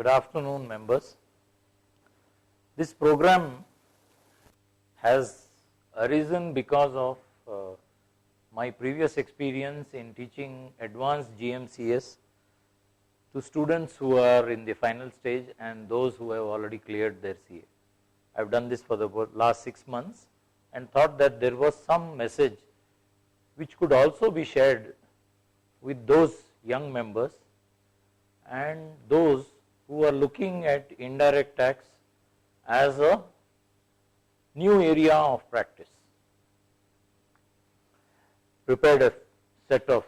Good afternoon, members. This program has arisen because of my previous experience in teaching advanced GMCS to students who are in the final stage and those who have already cleared their CA. I have done this for the last 6 months and thought that there was some message which could also be shared with those young members and those who are looking at indirect tax as a new area of practice. Prepared a set of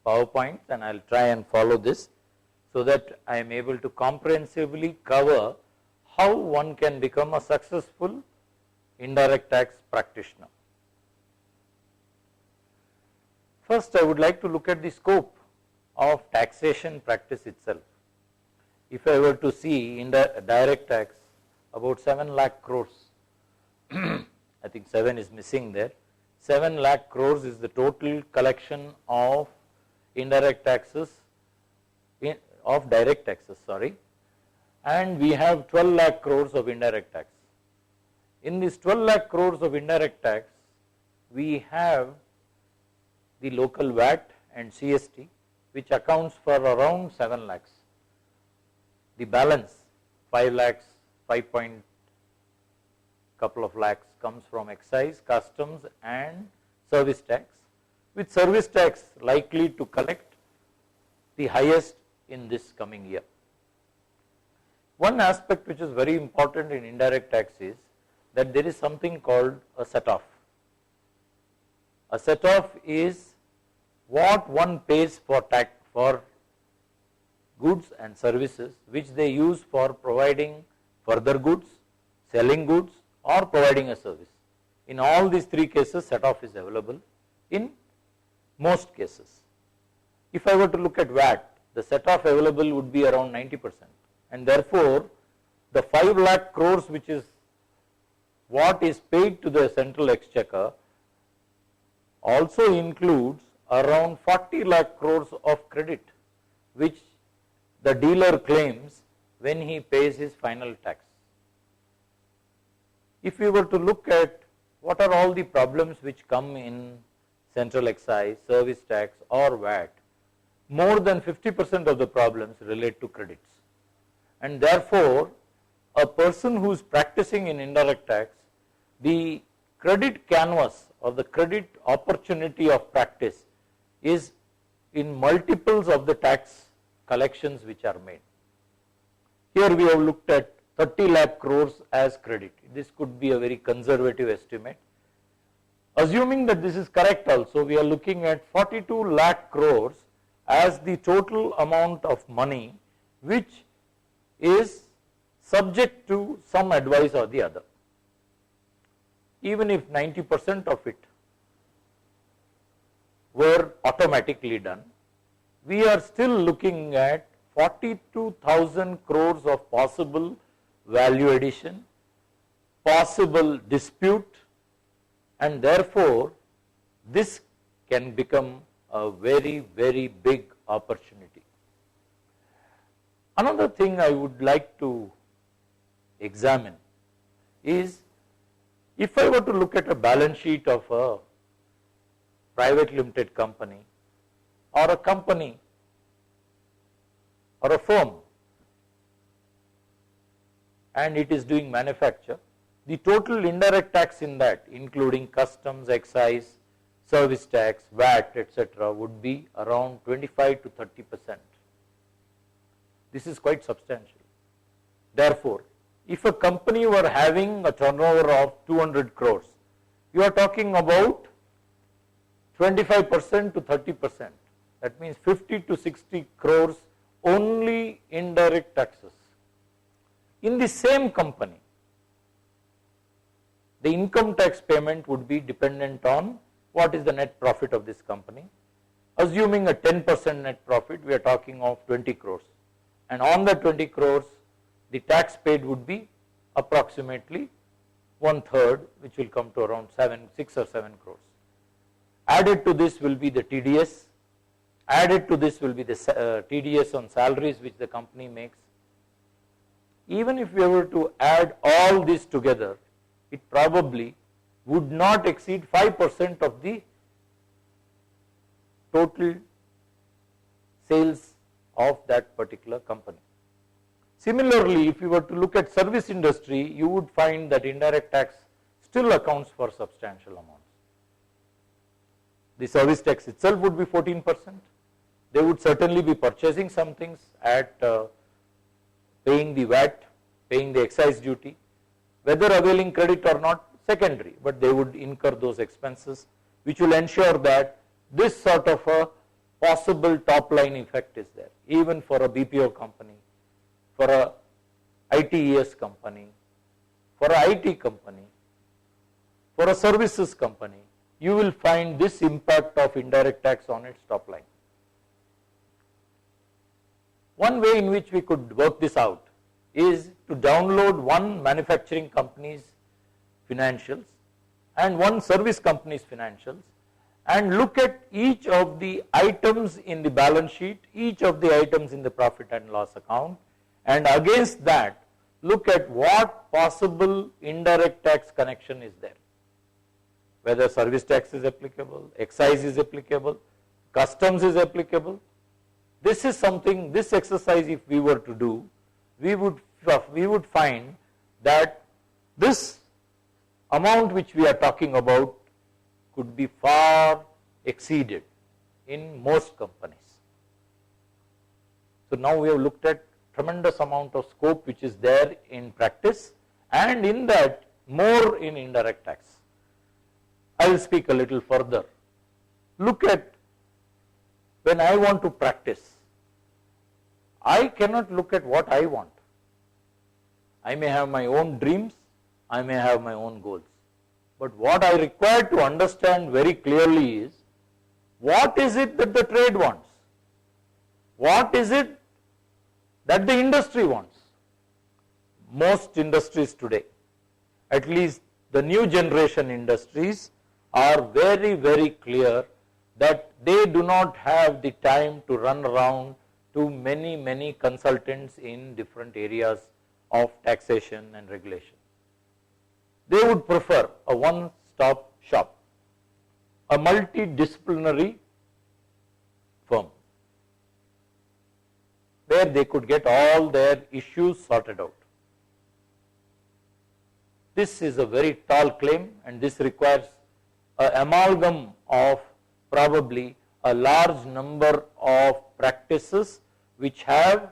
PowerPoints and I will try and follow this so that I am able to comprehensively cover how one can become a successful indirect tax practitioner. First, I would like to look at the scope of taxation practice itself. If I were to see in the direct tax, about 7 lakh crores, I think 7 is missing there, 7 lakh crores is the total collection of indirect taxes, of direct taxes, sorry, and we have 12 lakh crores of indirect tax. In this 12 lakh crores of indirect tax, we have the local VAT and CST, which accounts for around 7 lakhs. The balance 5 lakhs, 5 point couple of lakhs comes from excise, customs and service tax, with service tax likely to collect the highest in this coming year. One aspect which is very important in indirect tax is that there is something called a set-off. A set-off is what one pays for tax for goods and services which they use for providing further goods, selling goods or providing a service. In all these 3 cases, set-off is available in most cases. If I were to look at VAT, the set-off available would be around 90%, and therefore the 5 lakh crores which is what is paid to the central exchequer also includes around 40 lakh crores of credit which the dealer claims when he pays his final tax. If we were to look at what are all the problems which come in central excise, service tax or VAT, more than 50% of the problems relate to credits. And therefore, a person who is practicing in indirect tax, the credit canvas or the credit opportunity of practice is in multiples of the tax collections which are made. Here we have looked at 30 lakh crores as credit. This could be a very conservative estimate. Assuming that this is correct also, we are looking at 42 lakh crores as the total amount of money which is subject to some advice or the other. Even if 90% of it were automatically done, we are still looking at 42,000 crores of possible value addition, possible dispute, and therefore this can become a very, very big opportunity. Another thing I would like to examine is if I were to look at a balance sheet of a private limited company or a company or a firm and it is doing manufacture, the total indirect tax in that, including customs, excise, service tax, VAT, etc., would be around 25 to 30%. This is quite substantial. Therefore, if a company were having a turnover of 200 crores, you are talking about 25% to 30%. That means 50 to 60 crores only indirect taxes. In the same company, the income tax payment would be dependent on what is the net profit of this company. Assuming a 10% net profit, we are talking of 20 crores. And on the 20 crores, the tax paid would be approximately 1/3, which will come to around 6 or 7 crores. Added to this will be the TDS, added to this will be the TDS on salaries which the company makes, even if we were to add all this together, it probably would not exceed 5% of the total sales of that particular company. Similarly, if you were to look at service industry, you would find that indirect tax still accounts for substantial amounts. The service tax itself would be 14%. They would certainly be purchasing some things at paying the VAT, paying the excise duty, whether availing credit or not, secondary, but they would incur those expenses, which will ensure that this sort of a possible top line effect is there, even for a BPO company, for a ITES company, for a IT company, for a services company, you will find this impact of indirect tax on its top line. One way in which we could work this out is to download one manufacturing company's financials and one service company's financials and look at each of the items in the balance sheet, each of the items in the profit and loss account, and against that look at what possible indirect tax connection is there, whether service tax is applicable, excise is applicable, customs is applicable. This is something, this exercise if we were to do, we would find that this amount which we are talking about could be far exceeded in most companies. So now we have looked at tremendous amount of scope which is there in practice, and in that more in indirect tax. I will speak a little further. Look at when I want to practice, I cannot look at what I want. I may have my own dreams, I may have my own goals. But what I require to understand very clearly is, what is it that the trade wants? What is it that the industry wants? Most industries today, at least the new generation industries, are very, very clear that they do not have the time to run around to many, many consultants in different areas of taxation and regulation. They would prefer a one-stop shop, a multidisciplinary firm, where they could get all their issues sorted out. This is a very tall claim, and this requires an amalgam of probably a large number of practices which have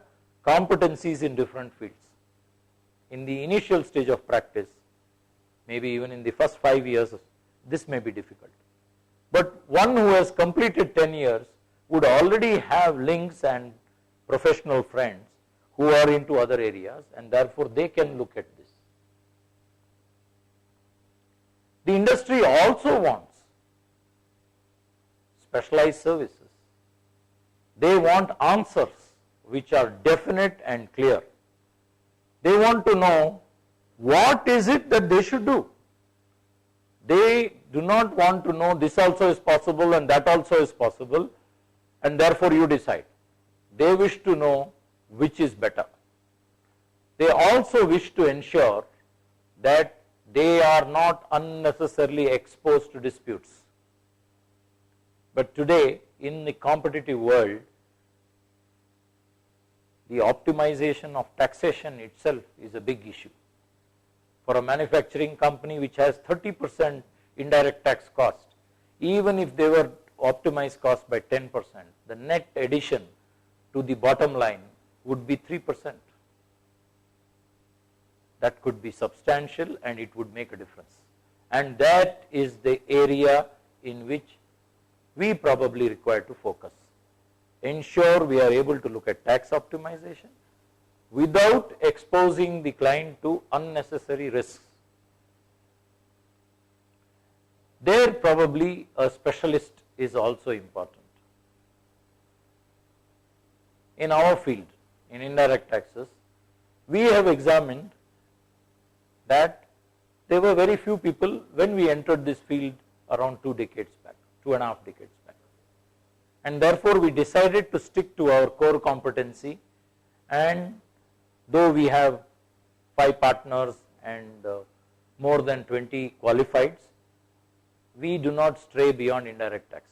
competencies in different fields. In the initial stage of practice, maybe even in the first 5 years, this may be difficult. But one who has completed 10 years would already have links and professional friends who are into other areas, and therefore they can look at this. The industry also wants specialized services. They want answers which are definite and clear. They want to know what is it that they should do. They do not want to know this also is possible and that also is possible, and therefore you decide. They wish to know which is better. They also wish to ensure that they are not unnecessarily exposed to disputes. But today, in the competitive world, the optimization of taxation itself is a big issue. For a manufacturing company which has 30% indirect tax cost, even if they were optimized cost by 10%, the net addition to the bottom line would be 3%. That could be substantial, and it would make a difference. And that is the area in which we probably require to focus. Ensure we are able to look at tax optimization without exposing the client to unnecessary risks. There probably a specialist is also important. In our field, in indirect taxes, we have examined that there were very few people when we entered this field around 2 decades back, 2.5 decades back. And therefore we decided to stick to our core competency, and though we have 5 partners and more than 20 qualifieds, we do not stray beyond indirect tax.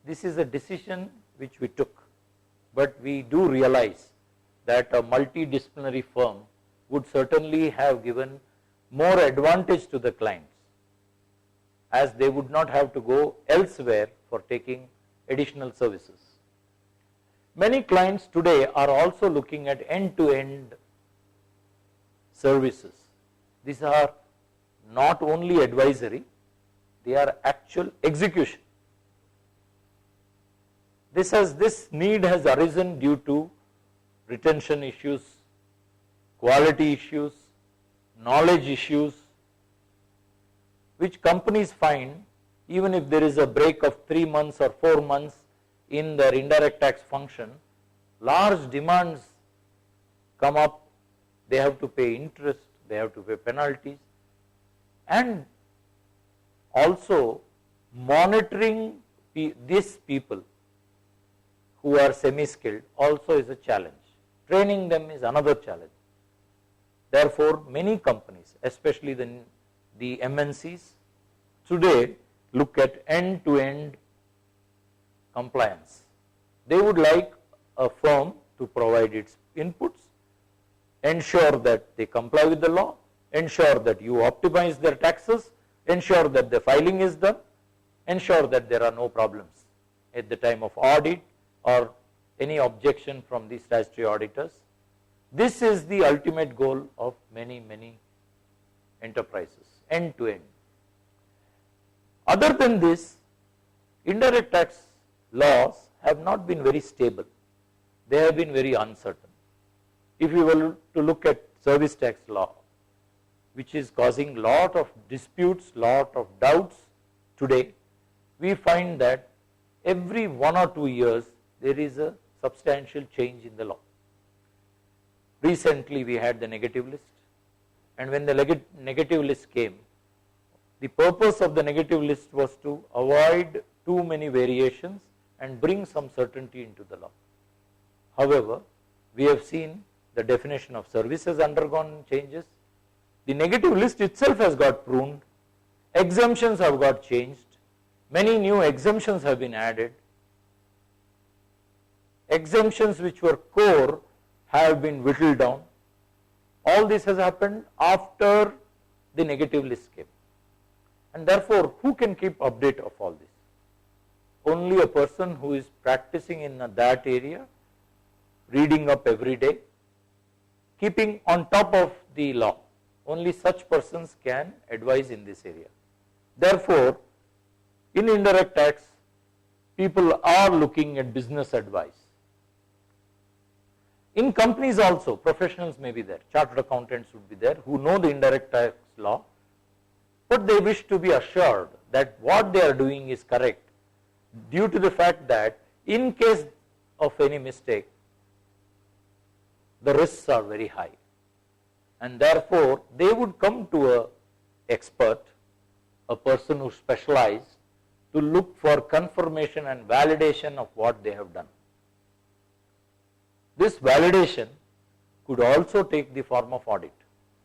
This is a decision which we took, but we do realize that a multidisciplinary firm would certainly have given more advantage to the clients, as they would not have to go elsewhere for taking additional services. Many clients today are also looking at end-to-end services. These are not only advisory, they are actual execution. This need has arisen due to retention issues, quality issues, knowledge issues, which companies find even if there is a break of 3 months or 4 months in their indirect tax function, large demands come up, they have to pay interest, they have to pay penalties, and also monitoring these people who are semi-skilled also is a challenge. Training them is another challenge. Therefore, many companies, especially the MNCs, today look at end-to-end compliance. They would like a firm to provide its inputs, ensure that they comply with the law, ensure that you optimize their taxes, ensure that the filing is done, ensure that there are no problems at the time of audit or any objection from the statutory auditors. This is the ultimate goal of many enterprises, end to end. Other than this, indirect tax laws have not been very stable. They have been very uncertain. If you were to look at service tax law, which is causing lot of disputes, lot of doubts today, we find that every 1 or 2 years there is a substantial change in the law. Recently we had the negative list, and when the negative list came, the purpose of the negative list was to avoid too many variations and bring some certainty into the law. However, we have seen the definition of service has undergone changes. The negative list itself has got pruned. Exemptions have got changed. Many new exemptions have been added. Exemptions which were core have been whittled down. All this has happened after the negative list came. And therefore, who can keep update of all this? Only a person who is practicing in that area, reading up every day, keeping on top of the law. Only such persons can advise in this area. Therefore, in indirect tax, people are looking at business advice. In companies also, professionals may be there, chartered accountants would be there who know the indirect tax law, but they wish to be assured that what they are doing is correct, due to the fact that in case of any mistake, the risks are very high, and therefore they would come to an expert, a person who specializes, to look for confirmation and validation of what they have done. This validation could also take the form of audit,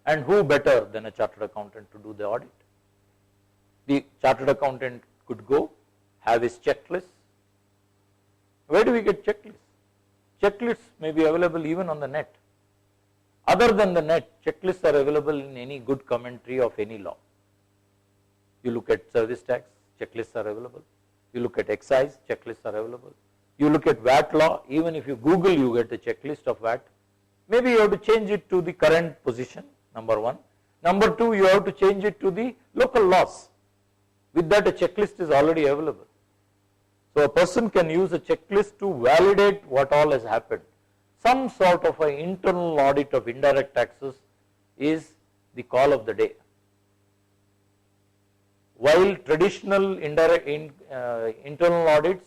and who better than a chartered accountant to do the audit? The chartered accountant could go, have his checklist. Where do we get checklists? Checklists may be available even on the net. Other than the net, checklists are available in any good commentary of any law. You look at service tax, checklists are available. You look at excise, checklists are available. You look at VAT law, even if you Google, you get a checklist of VAT. Maybe you have to change it to the current position, number one. Number two, you have to change it to the local laws. With that, a checklist is already available. So a person can use a checklist to validate what all has happened. Some sort of an internal audit of indirect taxes is the call of the day. While traditional internal audits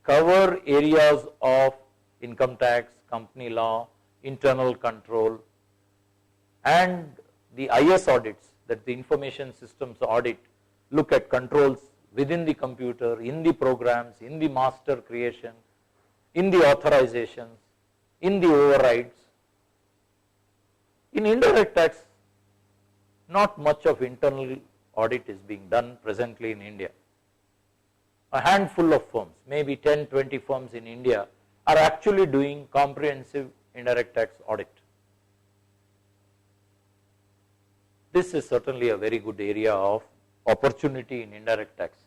cover areas of income tax, company law, internal control, and the IS audits, that the information systems audit, look at controls within the computer, in the programs, in the master creation, in the authorizations, in the overrides. In indirect tax, not much of internal audit is being done presently in India. A handful of firms, maybe 10, 20 firms in India are actually doing comprehensive indirect tax audit. This is certainly a very good area of opportunity in indirect tax,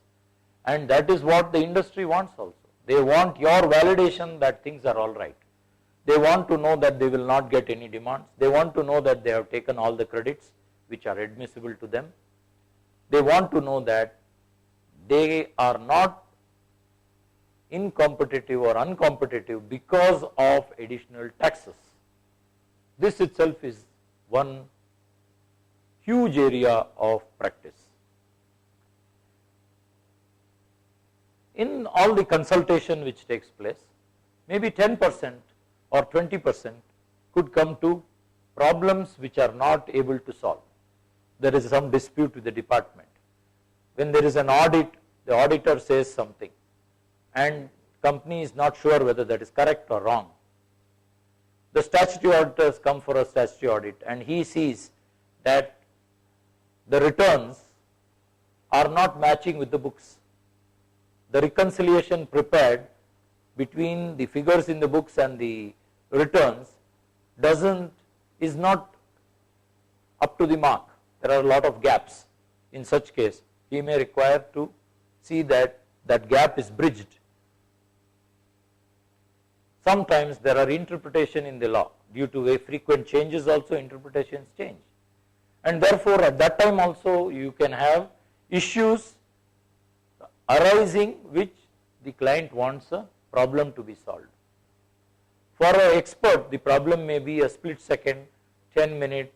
and that is what the industry wants also. They want your validation that things are all right. They want to know that they will not get any demands. They want to know that they have taken all the credits which are admissible to them. They want to know that they are not incompetitive or uncompetitive because of additional taxes. This itself is one huge area of practice. In all the consultation which takes place, maybe 10% or 20% could come to problems which are not able to solve. There is some dispute with the department. When there is an audit, the auditor says something and company is not sure whether that is correct or wrong. The statutory auditors come for a statutory audit and he sees that the returns are not matching with the books. The reconciliation prepared between the figures in the books and the returns is not up to the mark. There are a lot of gaps. In such case, he may require to see that that gap is bridged. Sometimes there are interpretation in the law. Due to frequent changes also, interpretations change. And therefore, at that time also you can have issues arising which the client wants a problem to be solved. For an expert, the problem may be a split second, 10-minute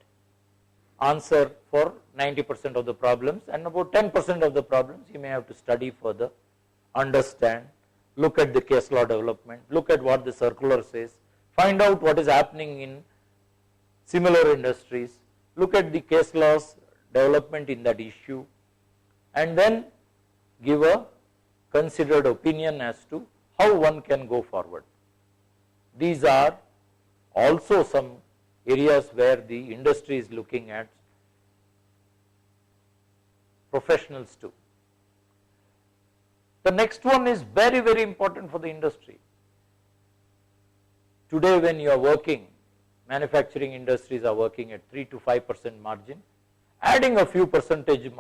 answer for 90% of the problems, and about 10% of the problems you may have to study further, understand, look at the case law development, look at what the circular says, find out what is happening in similar industries, look at the case laws development in that issue, and then give a considered opinion as to how one can go forward. These are also some areas where the industry is looking at professionals too. The next one is very, very important for the industry. Today when you are working, manufacturing industries are working at 3 to 5% margin. Adding a few percentage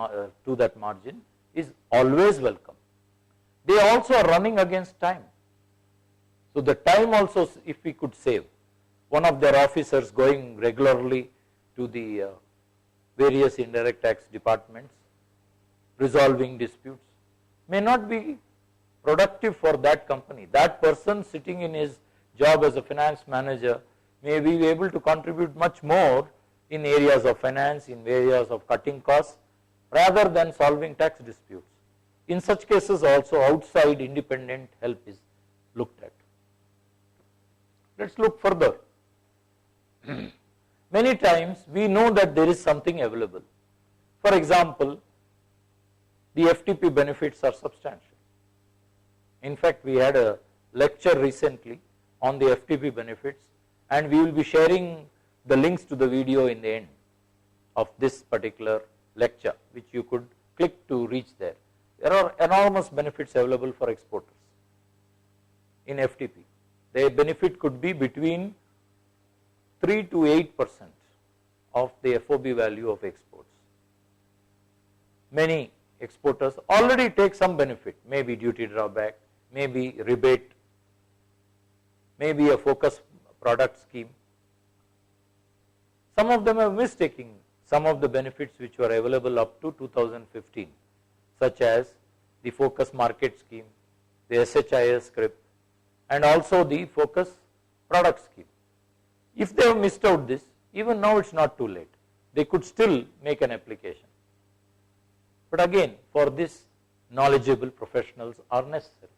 to that margin is always welcome. They also are running against time. So the time also, if we could save, one of their officers going regularly to the various indirect tax departments, resolving disputes, may not be productive for that company. That person sitting in his job as a finance manager may be able to contribute much more in areas of finance, in areas of cutting costs, rather than solving tax disputes. In such cases also outside independent help is looked at. Let us look further. Many times we know that there is something available. For example, the FTP benefits are substantial. In fact, we had a lecture recently on the FTP benefits, and we will be sharing the links to the video in the end of this particular lecture, which you could click to reach there. There are enormous benefits available for exporters in FTP. The benefit could be between 3 to 8% of the FOB value of exports. Many exporters already take some benefit, maybe duty drawback, maybe rebate, maybe a focus product scheme. Some of them are mistaking some of the benefits which were available up to 2015, such as the focus market scheme, the SHIS script, and also the focus product scheme. If they have missed out this, even now it is not too late. They could still make an application. But again, for this, knowledgeable professionals are necessary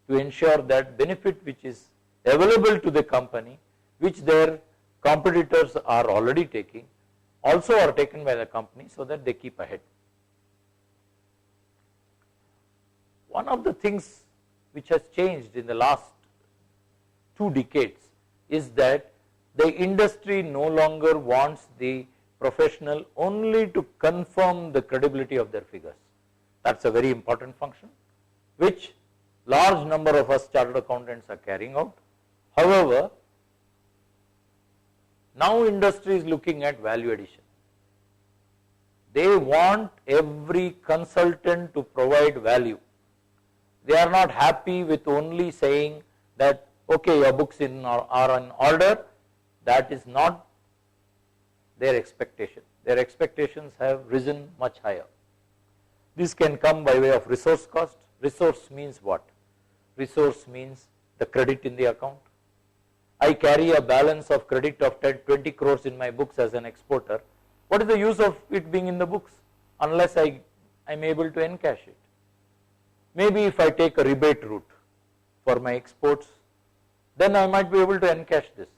to ensure that benefit which is available to the company, which their competitors are already taking, also are taken by the company, so that they keep ahead. One of the things which has changed in the last 2 decades is that The industry no longer wants the professional only to confirm the credibility of their figures. That is a very important function which large number of us chartered accountants are carrying out. However, now industry is looking at value addition. They want every consultant to provide value. They are not happy with only saying that, okay, your books are in order. That is not their expectation. Their expectations have risen much higher. This can come by way of resource cost. Resource means what? Resource means the credit in the account. I carry a balance of credit of 20 crores in my books as an exporter. What is the use of it being in the books unless I am able to encash it? Maybe if I take a rebate route for my exports, then I might be able to encash this.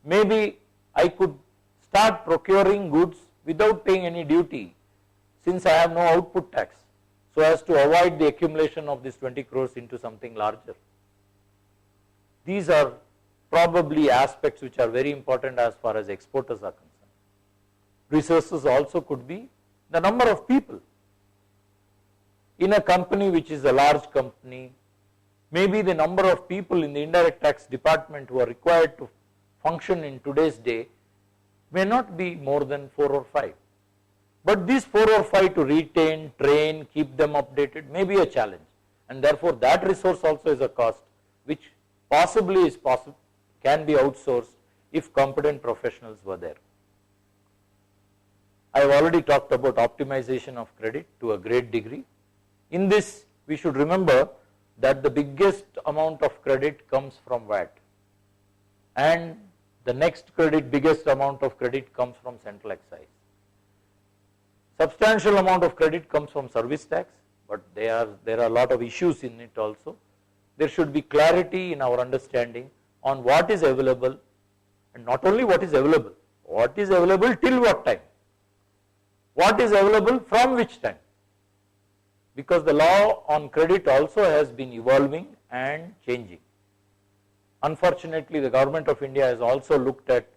Maybe I could start procuring goods without paying any duty since I have no output tax, so as to avoid the accumulation of this 20 crores into something larger. These are probably aspects which are very important as far as exporters are concerned. Resources also could be the number of people. In a company which is a large company, maybe the number of people in the indirect tax department who are required to function in today's day may not be more than 4 or 5. But these 4 or 5 to retain, train, keep them updated may be a challenge, and therefore that resource also is a cost which possibly can be outsourced if competent professionals were there. I have already talked about optimization of credit to a great degree. In this, we should remember that the biggest amount of credit comes from VAT, and the next biggest amount of credit comes from central excise. Substantial amount of credit comes from service tax, but there are a lot of issues in it also. There should be clarity in our understanding on what is available, and not only what is available till what time, what is available from which time, because the law on credit also has been evolving and changing. Unfortunately, the government of India has also looked at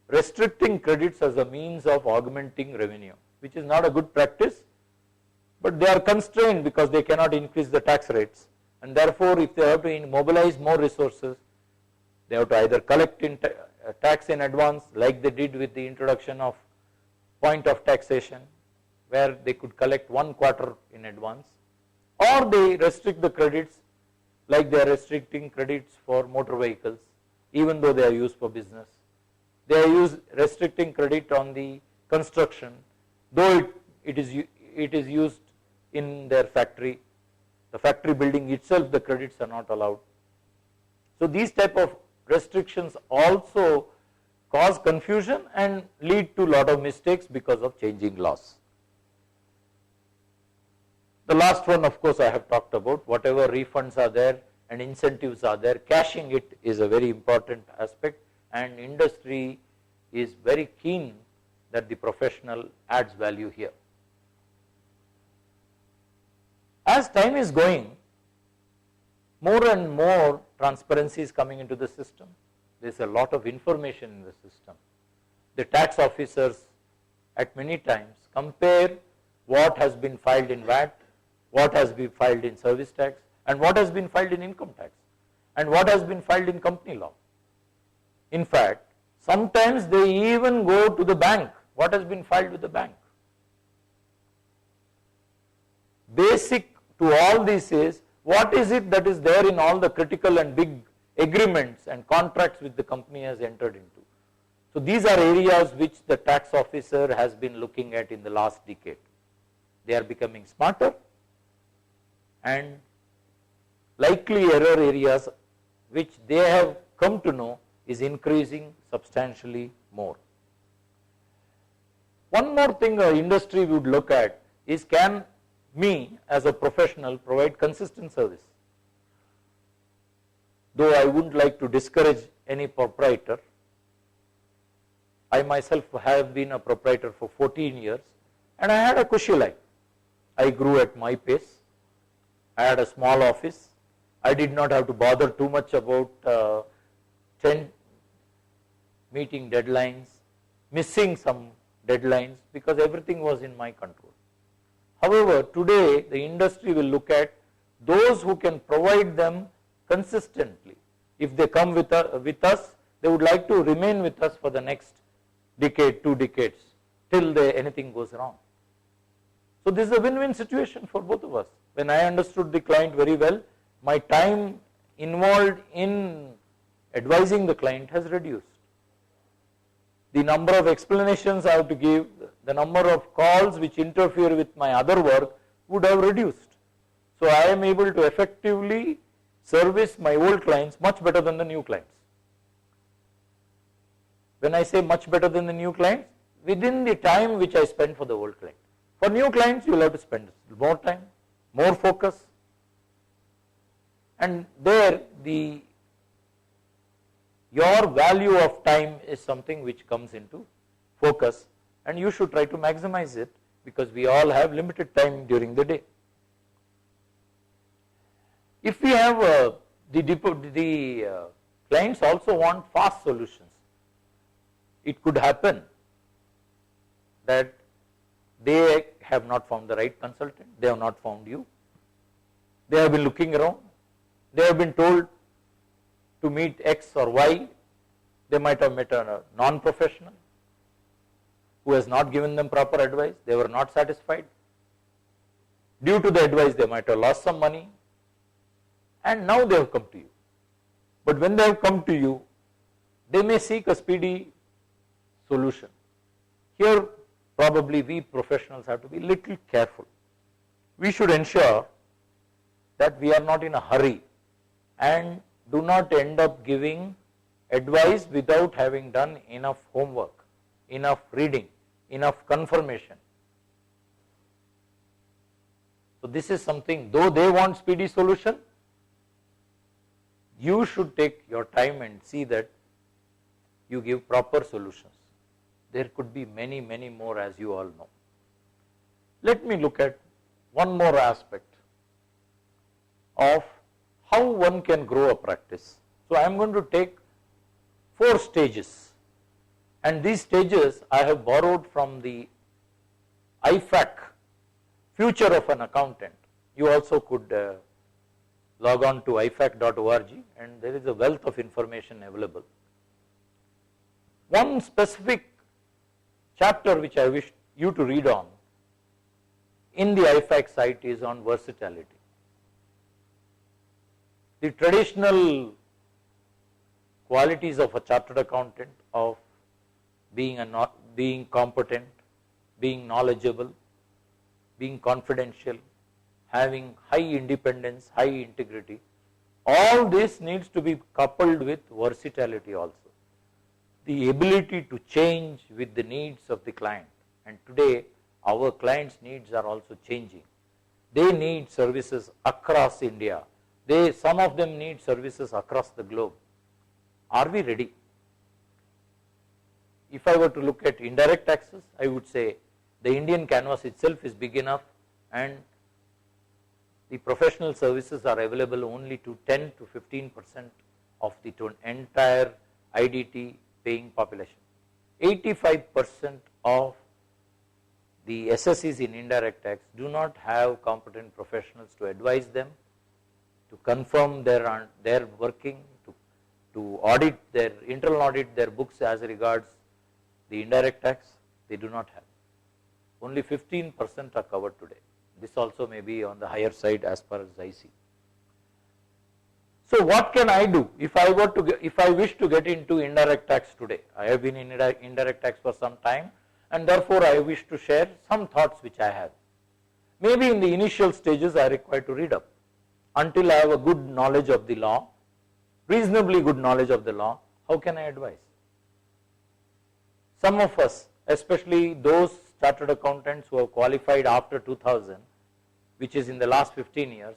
restricting credits as a means of augmenting revenue, which is not a good practice, but they are constrained because they cannot increase the tax rates, and therefore if they have to mobilize more resources, they have to either collect tax in advance like they did with the introduction of point of taxation, where they could collect 1 quarter in advance, or they restrict the credits like they are restricting credits for motor vehicles even though they are used for business. They are restricting credit on the construction, though it is used in their factory. The factory building itself, the credits are not allowed. So these type of restrictions also cause confusion and lead to a lot of mistakes because of changing laws. The last one, of course, I have talked about. Whatever refunds are there and incentives are there, cashing it is a very important aspect, and industry is very keen that the professional adds value here. As time is going, more and more transparency is coming into the system. There is a lot of information in the system. The tax officers at many times compare what has been filed in VAT, what has been filed in service tax, and what has been filed in income tax, and what has been filed in company law. In fact, sometimes they even go to the bank, what has been filed with the bank. Basic to all this is, what is it that is there in all the critical and big agreements and contracts which the company has entered into. So these are areas which the tax officer has been looking at in the last decade. They are becoming smarter, and likely error areas which they have come to know is increasing substantially more. One more thing our industry would look at is, can me as a professional provide consistent service? Though I wouldn't like to discourage any proprietor, I myself have been a proprietor for 14 years and I had a cushy life. I grew at my pace. I had a small office. I did not have to bother too much about meeting deadlines, missing some deadlines because everything was in my control. However, today the industry will look at those who can provide them consistently. If they come with us, they would like to remain with us for the next decade, 2 decades, till anything goes wrong. So this is a win-win situation for both of us. When I understood the client very well, my time involved in advising the client has reduced. The number of explanations I have to give, the number of calls which interfere with my other work would have reduced. So I am able to effectively service my old clients much better than the new clients. When I say much better than the new clients, within the time which I spend for the old client. For new clients, you will have to spend more time, more focus, and there your value of time is something which comes into focus, and you should try to maximize it because we all have limited time during the day. If we have the clients also want fast solutions. It could happen that they have not found the right consultant, they have not found you, they have been looking around, they have been told to meet X or Y, they might have met a non-professional who has not given them proper advice, they were not satisfied. Due to the advice, they might have lost some money, and now they have come to you. But when they have come to you, they may seek a speedy solution. Here, probably we professionals have to be little careful. We should ensure that we are not in a hurry and do not end up giving advice without having done enough homework, enough reading, enough confirmation. So this is something, though they want speedy solution, you should take your time and see that you give proper solutions. There could be many, many more, as you all know. Let me look at one more aspect of how one can grow a practice. So I am going to take 4 stages, and these stages I have borrowed from the IFAC, Future of an Accountant. You also could log on to ifac.org, and there is a wealth of information available. One specific chapter which I wish you to read on in the IFAC site is on versatility. The traditional qualities of a chartered accountant of being competent, being knowledgeable, being confidential, having high independence, high integrity, all this needs to be coupled with versatility also. The ability to change with the needs of the client, and today our clients' needs are also changing. They need services across India. Some of them need services across the globe. Are we ready? If I were to look at indirect taxes, I would say the Indian canvas itself is big enough, and the professional services are available only to 10 to 15% of the entire IDT paying population. 85% of the SSEs in indirect tax do not have competent professionals to advise them, to confirm their working, to audit their internal audit their books as regards the indirect tax. They do not have. Only 15% are covered today. This also may be on the higher side as far as I see. So what can I do if I wish to get into indirect tax today? I have been in indirect tax for some time, and therefore I wish to share some thoughts which I have. Maybe in the initial stages I require to read up until I have a good knowledge of the law, reasonably good knowledge of the law. How can I advise? Some of us, especially those chartered accountants who have qualified after 2000, which is in the last 15 years,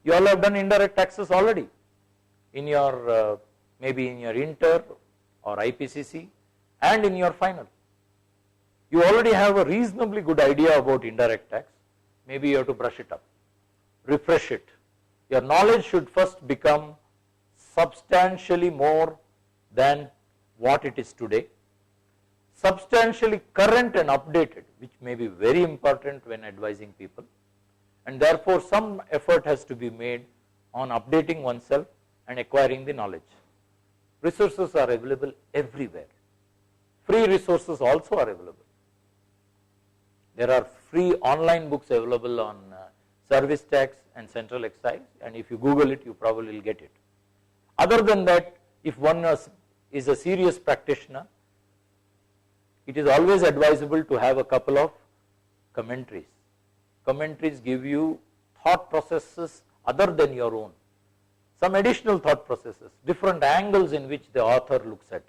you all have done indirect taxes already in your maybe in your inter or IPCC and in your final. You already have a reasonably good idea about indirect tax. Maybe you have to brush it up, refresh it. Your knowledge should first become substantially more than what it is today, substantially current and updated, which may be very important when advising people, and therefore some effort has to be made on updating oneself and acquiring the knowledge. Resources are available everywhere. Free resources also are available. There are free online books available on service tax and central excise, and if you Google it, you probably will get it. Other than that, if one is a serious practitioner, it is always advisable to have a couple of commentaries. Commentaries give you thought processes other than your own, some additional thought processes, different angles in which the author looks at it.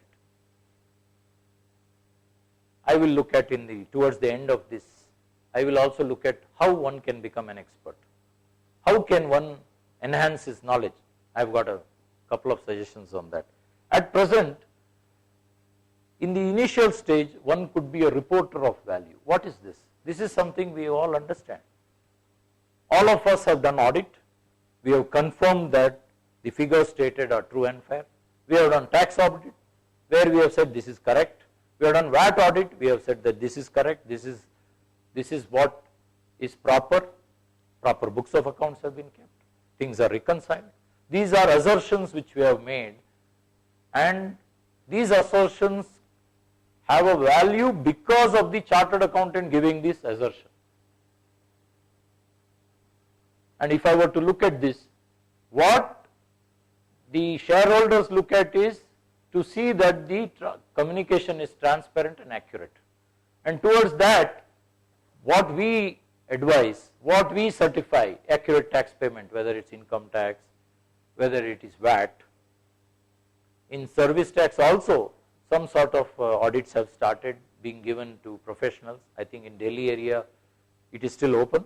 I will look at towards the end of this, I will also look at how one can become an expert. How can one enhance his knowledge? I have got a couple of suggestions on that. At present, in the initial stage, one could be a reporter of value. What is this? This is something we all understand. All of us have done audit. We have confirmed that the figures stated are true and fair. We have done tax audit, where we have said this is correct. We have done VAT audit. We have said that this is correct. This is what is proper. Proper books of accounts have been kept. Things are reconciled. These are assertions which we have made, and these assertions have a value because of the chartered accountant giving this assertion. And if I were to look at this, what the shareholders look at is to see that the communication is transparent and accurate. And towards that, what we advise, what we certify, accurate tax payment, whether it's income tax, whether it is VAT. In service tax also, some sort of audits have started being given to professionals. I think in Delhi area, it is still open.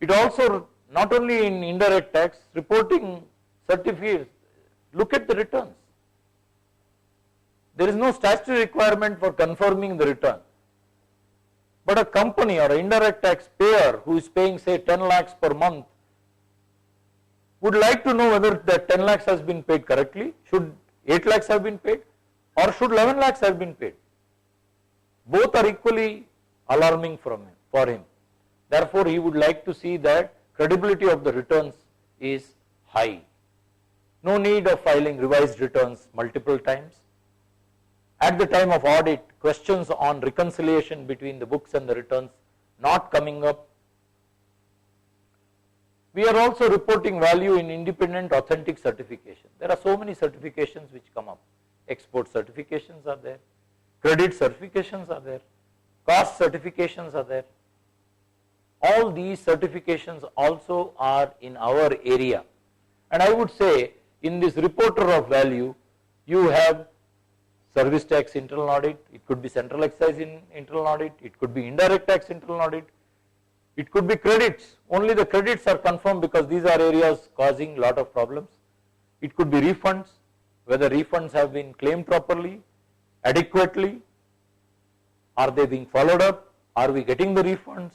It also, not only in indirect tax, reporting certificates, look at the returns. There is no statutory requirement for confirming the return. But a company or an indirect tax payer who is paying say 10 lakhs per month would like to know whether that 10 lakhs has been paid correctly, should 8 lakhs have been paid, or should 11 lakhs have been paid. Both are equally alarming for him. Therefore, he would like to see that credibility of the returns is high. No need of filing revised returns multiple times. At the time of audit, questions on reconciliation between the books and the returns not coming up. We are also reporting value in independent authentic certification. There are so many certifications which come up. Export certifications are there, credit certifications are there, cost certifications are there. All these certifications also are in our area. And I would say in this reporter of value, you have service tax internal audit, it could be central excise in internal audit, it could be indirect tax internal audit, it could be credits. Only the credits are confirmed because these are areas causing lot of problems. It could be refunds, whether refunds have been claimed properly, adequately, are they being followed up, are we getting the refunds?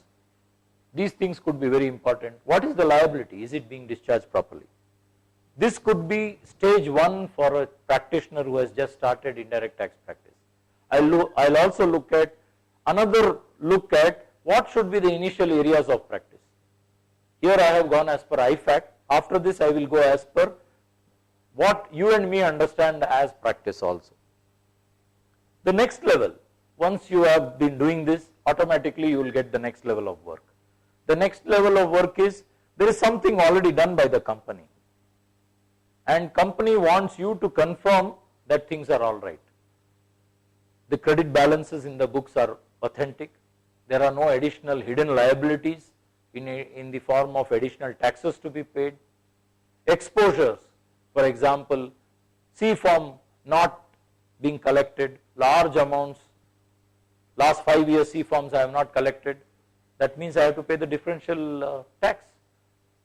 These things could be very important. What is the liability? Is it being discharged properly? This could be stage 1 for a practitioner who has just started indirect tax practice. I'll also look at what should be the initial areas of practice. Here I have gone as per IFAC. After this I will go as per what you and me understand as practice also. The next level, once you have been doing this, automatically you will get the next level of work. The next level of work is, there is something already done by the company, and company wants you to confirm that things are all right. The credit balances in the books are authentic. There are no additional hidden liabilities in the form of additional taxes to be paid. Exposures, for example, C form not being collected, large amounts, last 5 years C forms I have not collected, that means I have to pay the differential tax,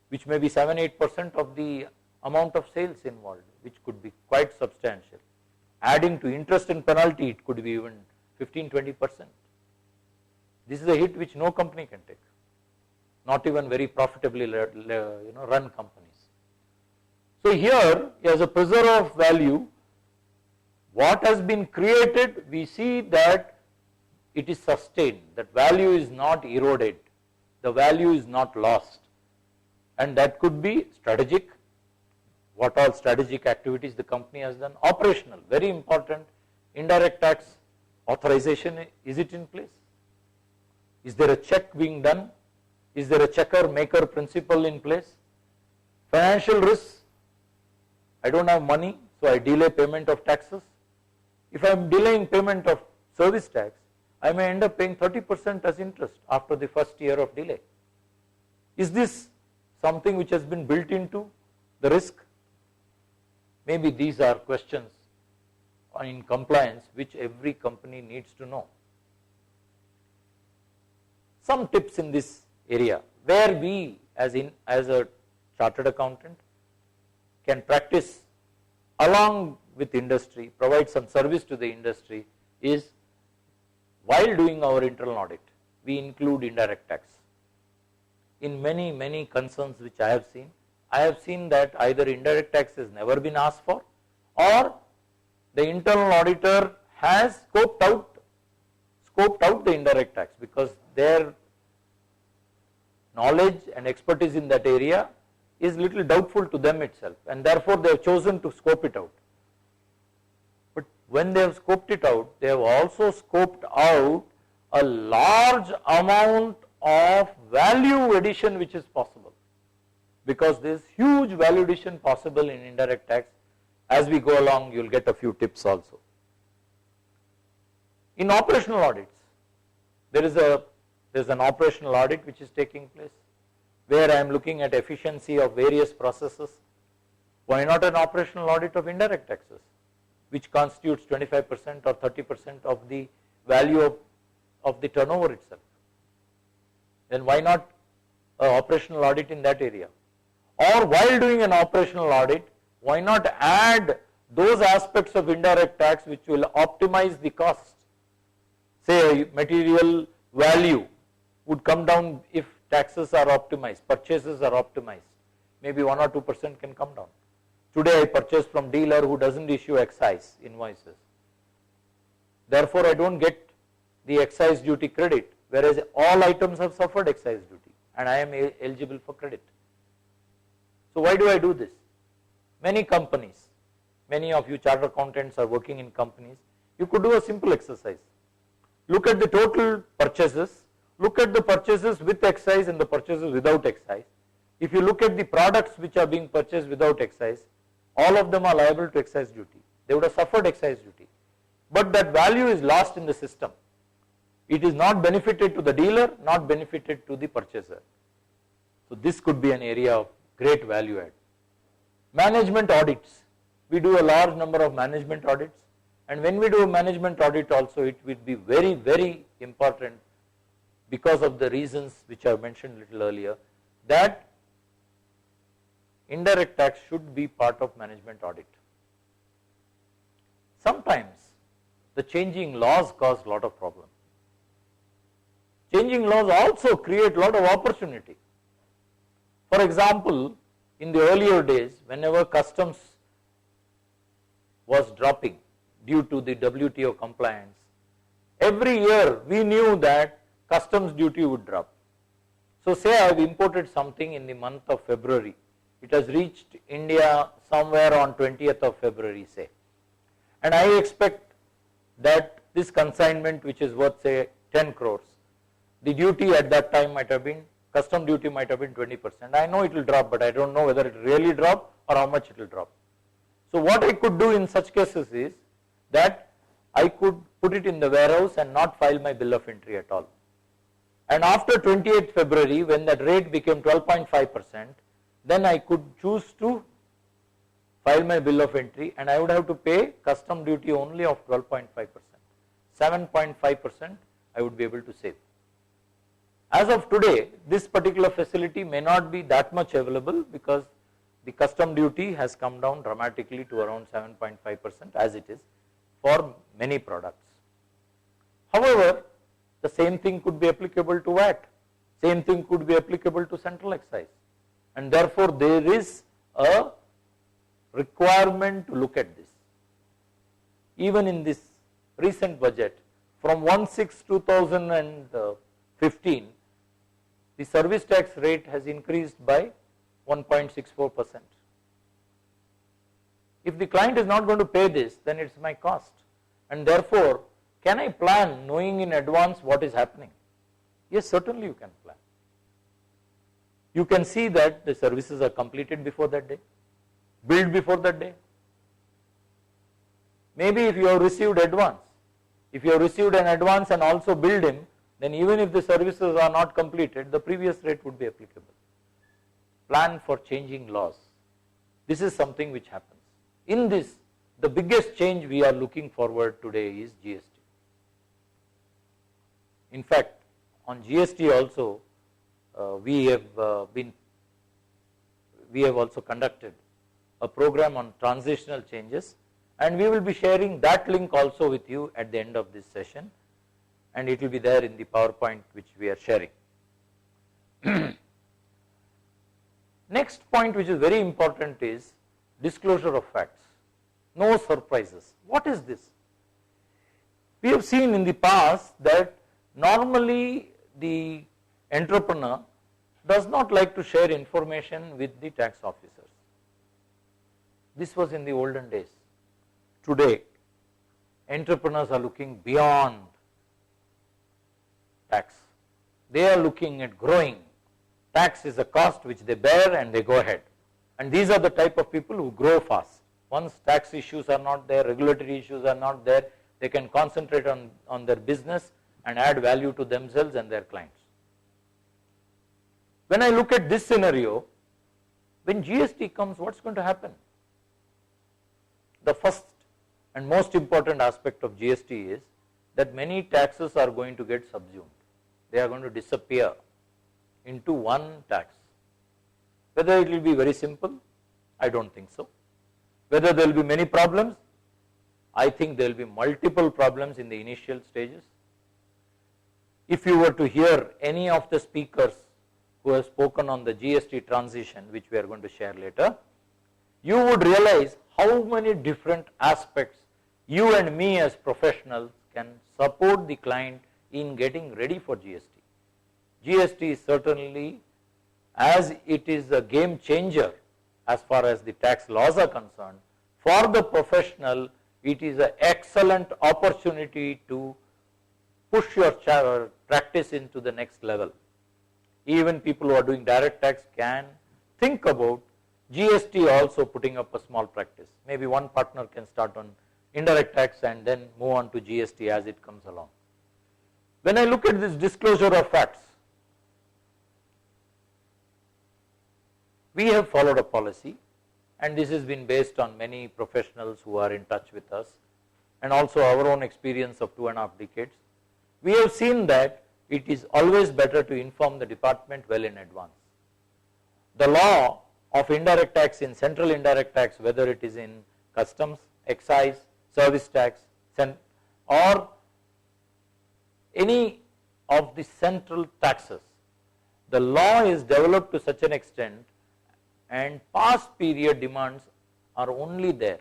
which may be 7-8% of the amount of sales involved, which could be quite substantial. Adding to interest and penalty, it could be even 15-20%. This is a hit which no company can take, not even very profitably run companies. So here, as a preserver of value, what has been created, we see that it is sustained, that value is not eroded, the value is not lost, and that could be strategic, what all strategic activities the company has done, operational, very important, indirect tax authorization, is it in place? Is there a check being done? Is there a checker maker principle in place? Financial risks, I don't have money, so I delay payment of taxes. If I am delaying payment of service tax, I may end up paying 30% as interest after the first year of delay. Is this something which has been built into the risk? Maybe these are questions in compliance which every company needs to know. Some tips in this area where we as a chartered accountant can practice along with industry, provide some service to the industry is while doing our internal audit, we include indirect tax. In many concerns which I have seen that either indirect tax has never been asked for or the internal auditor has scoped out the indirect tax because their knowledge and expertise in that area is little doubtful to them itself, and therefore they have chosen to scope it out. But when they have scoped it out, they have also scoped out a large amount of value addition which is possible, because there is huge value addition possible in indirect tax. As we go along, you will get a few tips also. In operational audits, there is an operational audit which is taking place, where I am looking at efficiency of various processes. Why not an operational audit of indirect taxes, which constitutes 25% or 30% of the value of the turnover itself? Then why not an operational audit in that area? Or while doing an operational audit, why not add those aspects of indirect tax which will optimize the cost? Say material value would come down if taxes are optimized, purchases are optimized, maybe 1 or 2% can come down. Today I purchase from dealer who doesn't issue excise invoices. Therefore I don't get the excise duty credit, whereas all items have suffered excise duty and I am eligible for credit. So why do I do this? Many companies, many of you chartered accountants are working in companies, you could do a simple exercise. Look at the total purchases, look at the purchases with excise and the purchases without excise. If you look at the products which are being purchased without excise, all of them are liable to excise duty. They would have suffered excise duty. But that value is lost in the system. It is not benefited to the dealer, not benefited to the purchaser. So this could be an area of great value add. Management audits. We do a large number of management audits, and when we do a management audit also, it will be very important because of the reasons which I mentioned a little earlier, that indirect tax should be part of management audit. Sometimes the changing laws cause a lot of problems. Changing laws also create a lot of opportunity. For example, in the earlier days, whenever customs was dropping due to the WTO compliance, every year we knew that customs duty would drop. So say I have imported something in the month of February, it has reached India somewhere on 20th of February say, and I expect that this consignment which is worth say 10 crores, the duty at that time might have been, custom duty might have been 20%. I know it will drop, but I don't know whether it will really drop or how much it will drop. So what I could do in such cases is that I could put it in the warehouse and not file my bill of entry at all. And after 28th February, when that rate became 12.5%, then I could choose to file my bill of entry and I would have to pay custom duty only of 12.5%. 7.5% I would be able to save. As of today, this particular facility may not be that much available because the custom duty has come down dramatically to around 7.5% as it is for many products. However, the same thing could be applicable to VAT, same thing could be applicable to central excise, and therefore there is a requirement to look at this. even in this recent budget from 1/6/2015, the service tax rate has increased by 1.64%. If the client is not going to pay this, then it's my cost, and therefore can I plan knowing in advance what is happening? Yes, certainly you can plan. You can see that the services are completed before that day, billed before that day. Maybe if you have received advance, if you have received an advance and also billed him, then even if the services are not completed, the previous rate would be applicable. Plan for changing laws. This is something which happens. In this, the biggest change we are looking forward today is GST. In fact, on GST also, we have also conducted a program on transitional changes, and we will be sharing that link also with you at the end of this session, and it will be there in the PowerPoint which we are sharing. Next point which is very important is disclosure of facts. No surprises. What is this? We have seen in the past that normally the entrepreneur does not like to share information with the tax officers. This was in the olden days. Today, entrepreneurs are looking beyond tax. They are looking at growing. Tax is a cost which they bear and they go ahead. And these are the type of people who grow fast. Once tax issues are not there, regulatory issues are not there, they can concentrate on their business and add value to themselves and their clients. When I look at this scenario, when GST comes, what's going to happen? The first and most important aspect of GST is that many taxes are going to get subsumed. They are going to disappear into one tax. Whether it will be very simple, I don't think so. Whether there will be many problems, I think there will be multiple problems in the initial stages. If you were to hear any of the speakers who have spoken on the GST transition, which we are going to share later, you would realize how many different aspects you and me as professionals can support the client in getting ready for GST. GST is certainly, as it is a game changer as far as the tax laws are concerned, for the professional it is an excellent opportunity to push your practice into the next level. Even people who are doing direct tax can think about GST also putting up a small practice. Maybe one partner can start on indirect tax and then move on to GST as it comes along. When I look at this disclosure of facts, we have followed a policy, and this has been based on many professionals who are in touch with us and also our own experience of 2.5 decades. We have seen that it is always better to inform the department well in advance. The law of indirect tax in central indirect tax, whether it is in customs, excise, service tax, or any of the central taxes, the law is developed to such an extent and past period demands are only there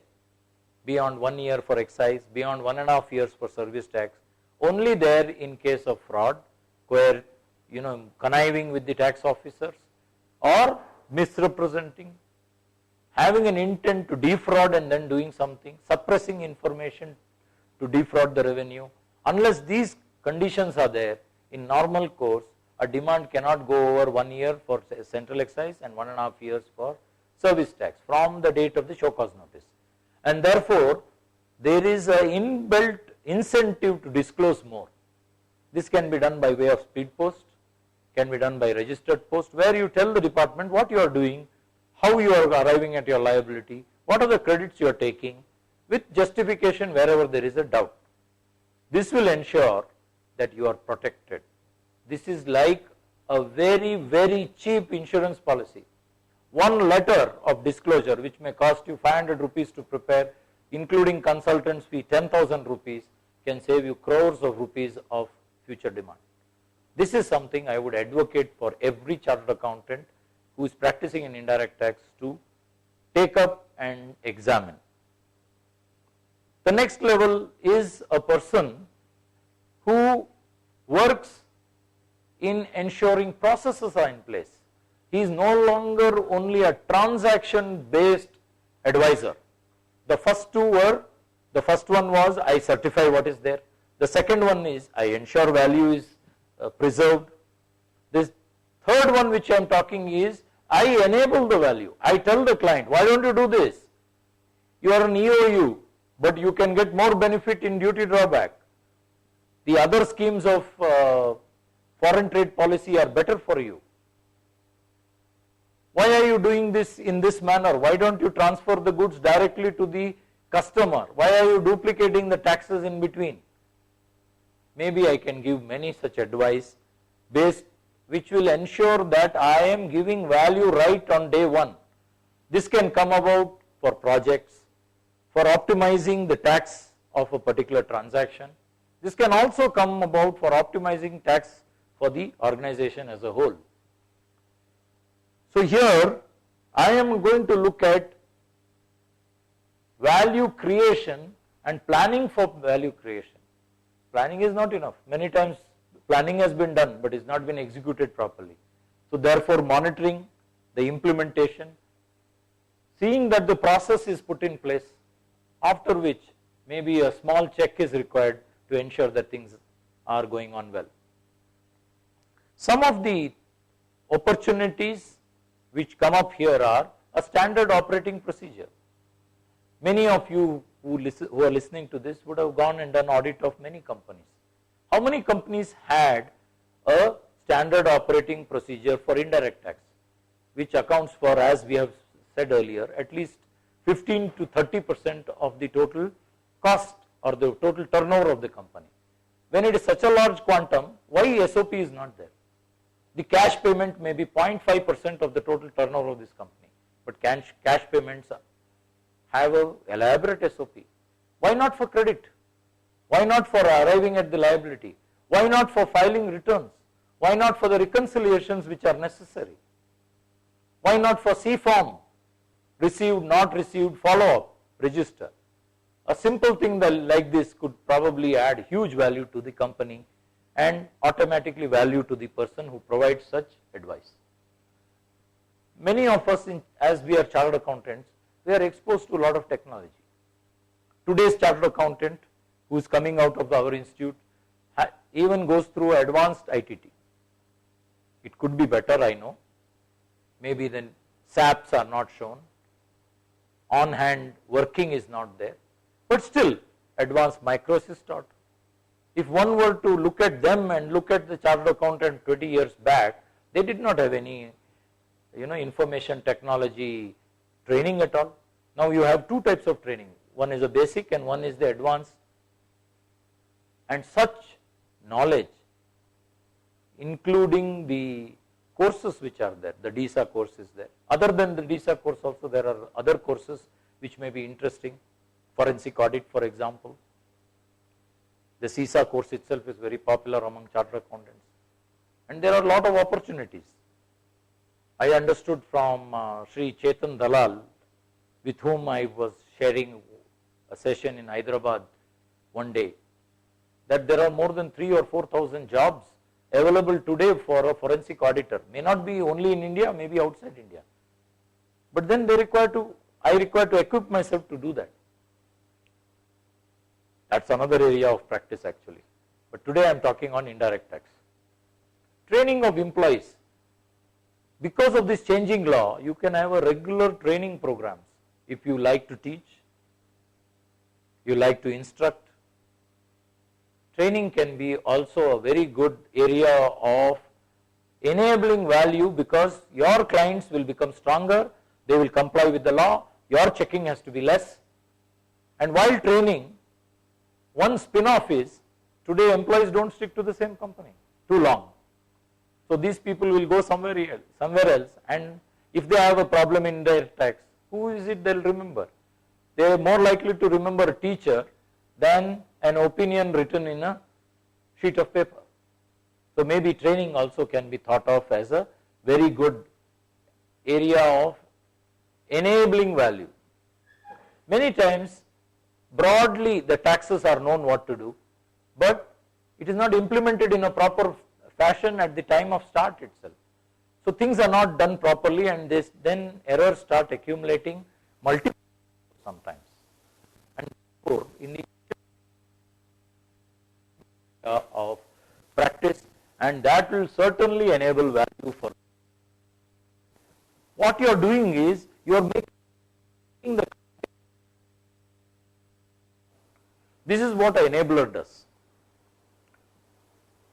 beyond 1 year for excise, beyond 1.5 years for service tax, only there in case of fraud, where conniving with the tax officers or misrepresenting, having an intent to defraud and then doing something, suppressing information to defraud the revenue. Unless these conditions are there, in normal course, a demand cannot go over 1 year for central excise and 1.5 years for service tax from the date of the show cause notice. And therefore, there is an inbuilt incentive to disclose more. This can be done by way of speed post, can be done by registered post, where you tell the department what you are doing, how you are arriving at your liability, what are the credits you are taking, with justification wherever there is a doubt. This will ensure that you are protected. This is like a very, very cheap insurance policy. One letter of disclosure, which may cost you 500 rupees to prepare, including consultant's fee 10,000 rupees, can save you crores of rupees of future demand. This is something I would advocate for every chartered accountant who is practicing in indirect tax to take up and examine. The next level is a person who works in ensuring processes are in place. He is no longer only a transaction based advisor. The first two were, the first one was I certify what is there. The second one is I ensure value is preserved. This third one which I am talking is I enable the value. I tell the client, why don't you do this? You are an EOU, but you can get more benefit in duty drawback. The other schemes of foreign trade policy are better for you. Why are you doing this in this manner? Why don't you transfer the goods directly to the customer? Why are you duplicating the taxes in between? Maybe I can give many such advice based which will ensure that I am giving value right on day one. This can come about for projects, for optimizing the tax of a particular transaction. This can also come about for optimizing tax for the organization as a whole. So here I am going to look at value creation and planning for value creation. Planning is not enough. Many times planning has been done but is not been executed properly. So therefore monitoring the implementation, seeing that the process is put in place, after which maybe a small check is required to ensure that things are going on well. Some of the opportunities which come up here are a standard operating procedure. Many of you who are listening to this would have gone and done audit of many companies. How many companies had a standard operating procedure for indirect tax, which accounts for, as we have said earlier, at least 15 to 30% of the total cost or the total turnover of the company? When it is such a large quantum, why SOP is not there? The cash payment may be 0.5% of the total turnover of this company, but cash payments have an elaborate SOP. Why not for credit? Why not for arriving at the liability? Why not for filing returns? Why not for the reconciliations which are necessary? Why not for C-form, received, not received, follow-up, register? A simple thing like this could probably add huge value to the company and automatically value to the person who provides such advice. Many of us, as we are chartered accountants, we are exposed to a lot of technology. Today's chartered accountant who is coming out of our institute even goes through advanced ITT. It could be better, I know. Maybe then SAPs are not shown, on-hand working is not there, but still advanced micros is taught. If one were to look at them and look at the chartered accountant 20 years back, they did not have any information technology training at all. Now you have two types of training. One is a basic and one is the advanced. And such knowledge, including the courses which are there, the DISA course is there. Other than the DISA course also there are other courses which may be interesting. Forensic audit, for example. The CISA course itself is very popular among chartered accountants. And there are a lot of opportunities. I understood from Sri Chetan Dalal, with whom I was sharing a session in Hyderabad one day, that there are more than 3,000 or 4,000 jobs available today for a forensic auditor. May not be only in India, maybe outside India. But then I require to equip myself to do that. That's another area of practice actually. But today I am talking on indirect tax. Training of employees. Because of this changing law, you can have a regular training programs. If you like to teach, you like to instruct. Training can be also a very good area of enabling value, because your clients will become stronger, they will comply with the law, your checking has to be less. And while training, one spin-off is, today employees don't stick to the same company too long. So these people will go somewhere else, and if they have a problem in their tax, who is it they'll remember? They are more likely to remember a teacher than an opinion written in a sheet of paper. So maybe training also can be thought of as a very good area of enabling value. Many times broadly the taxes are known what to do, but it is not implemented in a proper fashion at the time of start itself. So things are not done properly, and then errors start accumulating multiple sometimes. And therefore, in the of practice, and that will certainly enable value for what you are doing is you are making the. This is what an enabler does.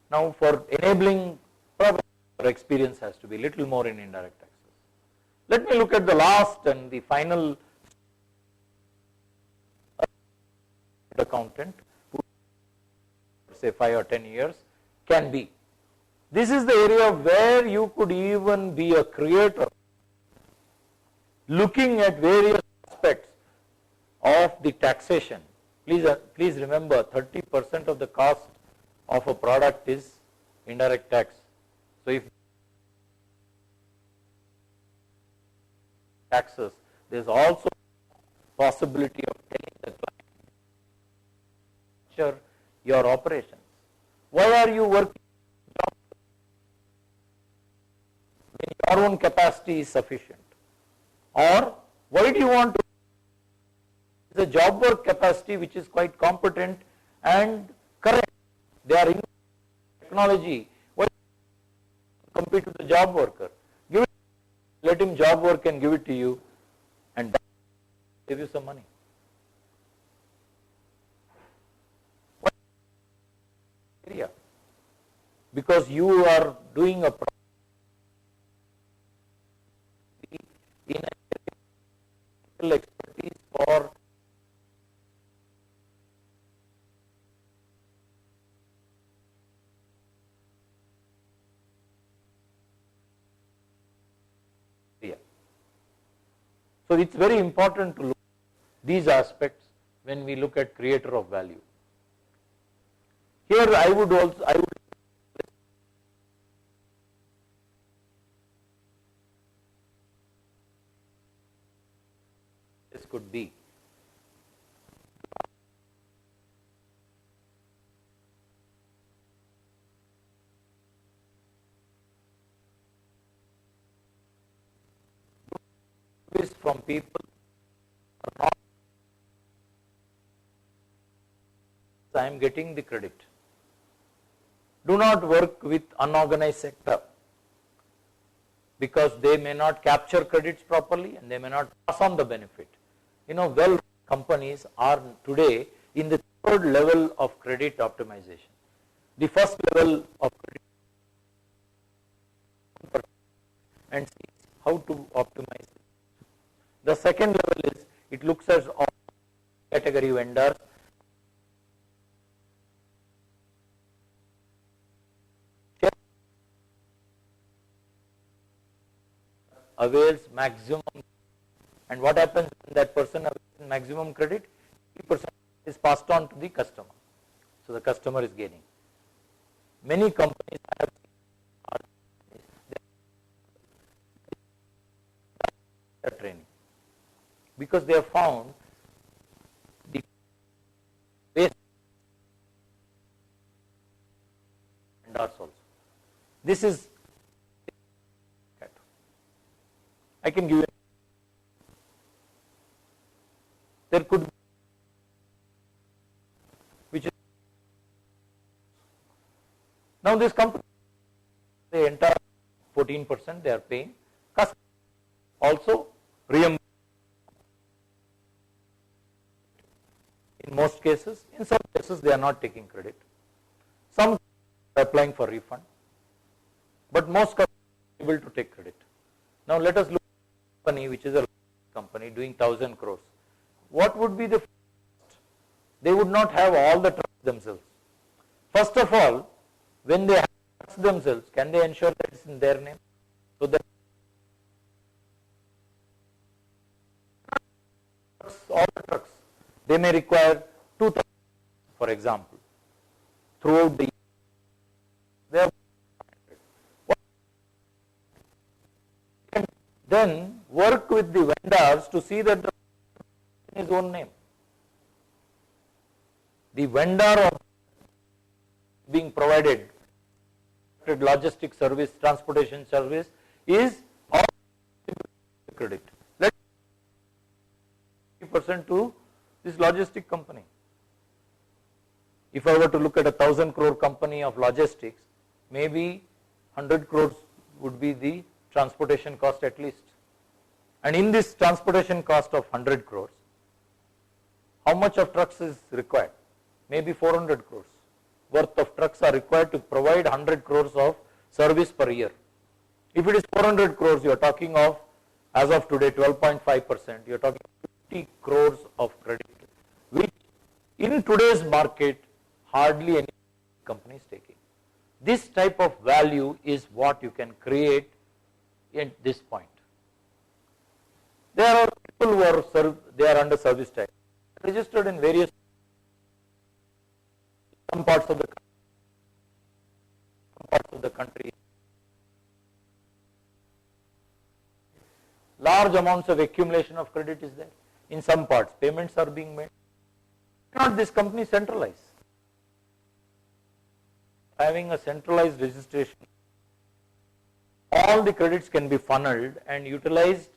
Now, for enabling, probably our experience has to be little more in indirect taxes. Let me look at the last and the final accountant who, say 5 or 10 years, can be. This is the area where you could even be a creator, looking at various aspects of the taxation. Please remember, 30% of the cost of a product is indirect tax. So if taxes, there is also possibility of telling the client your operations. Why are you working when your own capacity is sufficient? Or why do you want to the job work capacity which is quite competent and correct? They are in technology. Why compete with the job worker? Give it, let him job work and give it to you, and save you some money. What area? Because you are doing a project in a expertise for So it's very important to look at these aspects when we look at creator of value. Here I would this could be from people are not, I am getting the credit. Do not work with unorganized sector, because they may not capture credits properly and they may not pass on the benefit. Well companies are today in the third level of credit optimization. The first level of credit and sees how to optimize it. The second level is it looks at all category vendors, avails maximum, and what happens when that person avails maximum credit? 50% is passed on to the customer. So the customer is gaining. Many companies have training, because they have found the base vendors also. This is, I can give you, there could be, which is, now this company, the entire 14% they are paying, customer also reimbursed. In most cases, in some cases they are not taking credit. Some are applying for refund, but most customers are able to take credit. Now let us look at a company which is a company doing 1,000 crores. What would be the first? They would not have all the trucks themselves. First of all, when they have trucks themselves, can they ensure that it's in their name? So that all the trucks, they may require 2,000, for example, throughout the year. They have then work with the vendors to see that the in his own name. the vendor of being provided logistic service, transportation service is all credit. Let 50% to this logistic company. If I were to look at 1,000 crore company of logistics, maybe 100 crores would be the transportation cost at least. And in this transportation cost of 100 crores, how much of trucks is required? Maybe 400 crores worth of trucks are required to provide 100 crores of service per year. If it is 400 crores, you are talking of, as of today, 12.5%, you are talking 50 crores of credit, which in today's market, hardly any company is taking. This type of value is what you can create at this point. There are people who are they are under service tax, registered in various some parts of the country. Large amounts of accumulation of credit is there. In some parts, payments are being made. Not this company centralized. Having a centralized registration, all the credits can be funneled and utilized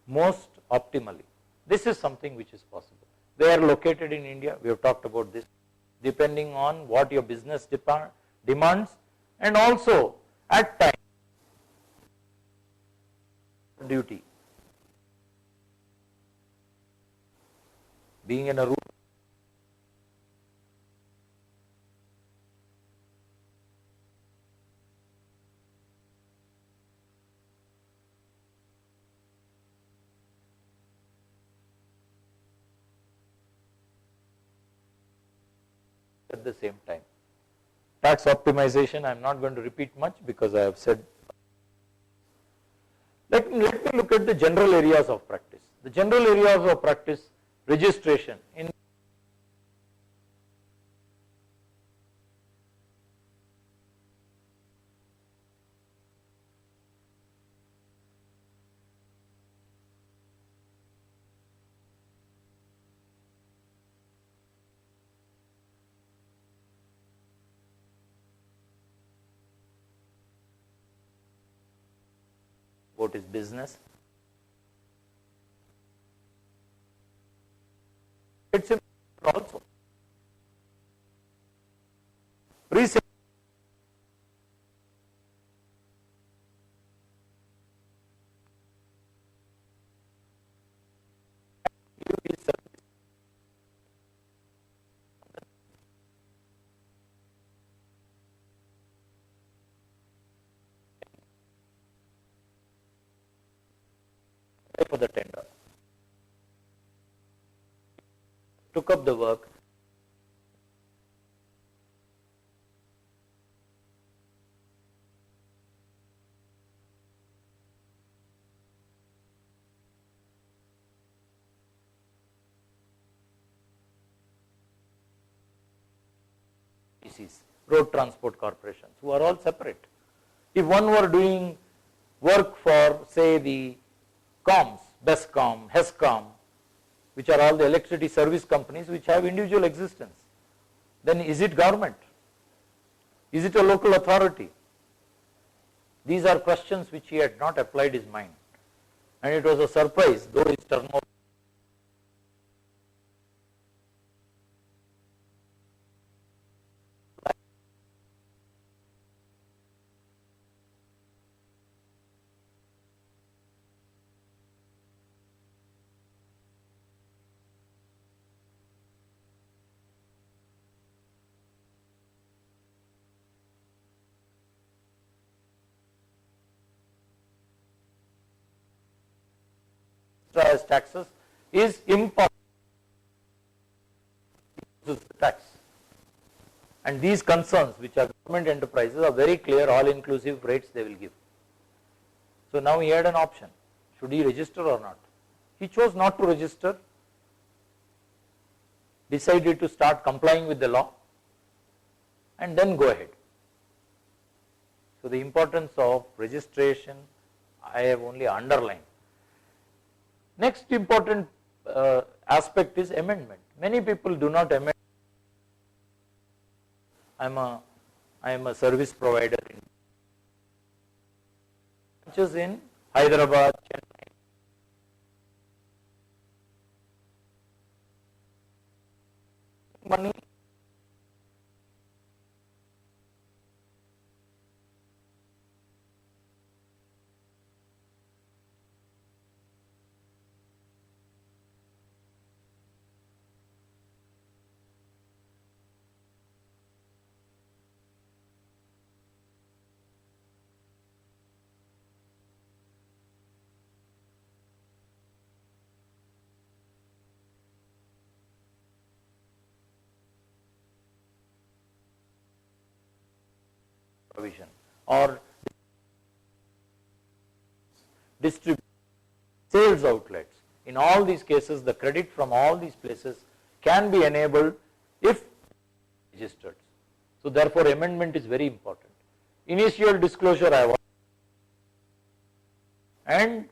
most optimally. This is something which is possible. They are located in India. We have talked about this. Depending on what your business demands, and also at times duty. Being in a room, at the same time. Tax optimization, I am not going to repeat much because I have said. Let me look at the general areas of practice. The general areas of practice, registration. In what is business? It's also pre-sale. For the tender, took up the work, road transport corporations, who are all separate. If one were doing work for, say, the COMs, BESCOM, HESCOM, which are all the electricity service companies which have individual existence, then is it government? Is it a local authority? These are questions which he had not applied his mind, and it was a surprise, though his turnover as taxes is impossible. Tax. And these concerns, which are government enterprises, are very clear, all inclusive rates they will give. So now he had an option, should he register or not? He chose not to register, decided to start complying with the law, and then go ahead. So the importance of registration I have only underlined. Next important aspect is amendment. Many people do not amend I am a service provider in branches in Hyderabad, Chennai. Money provision or distribute sales outlets. In all these cases, the credit from all these places can be enabled if registered. So therefore, amendment is very important. Initial disclosure I want, and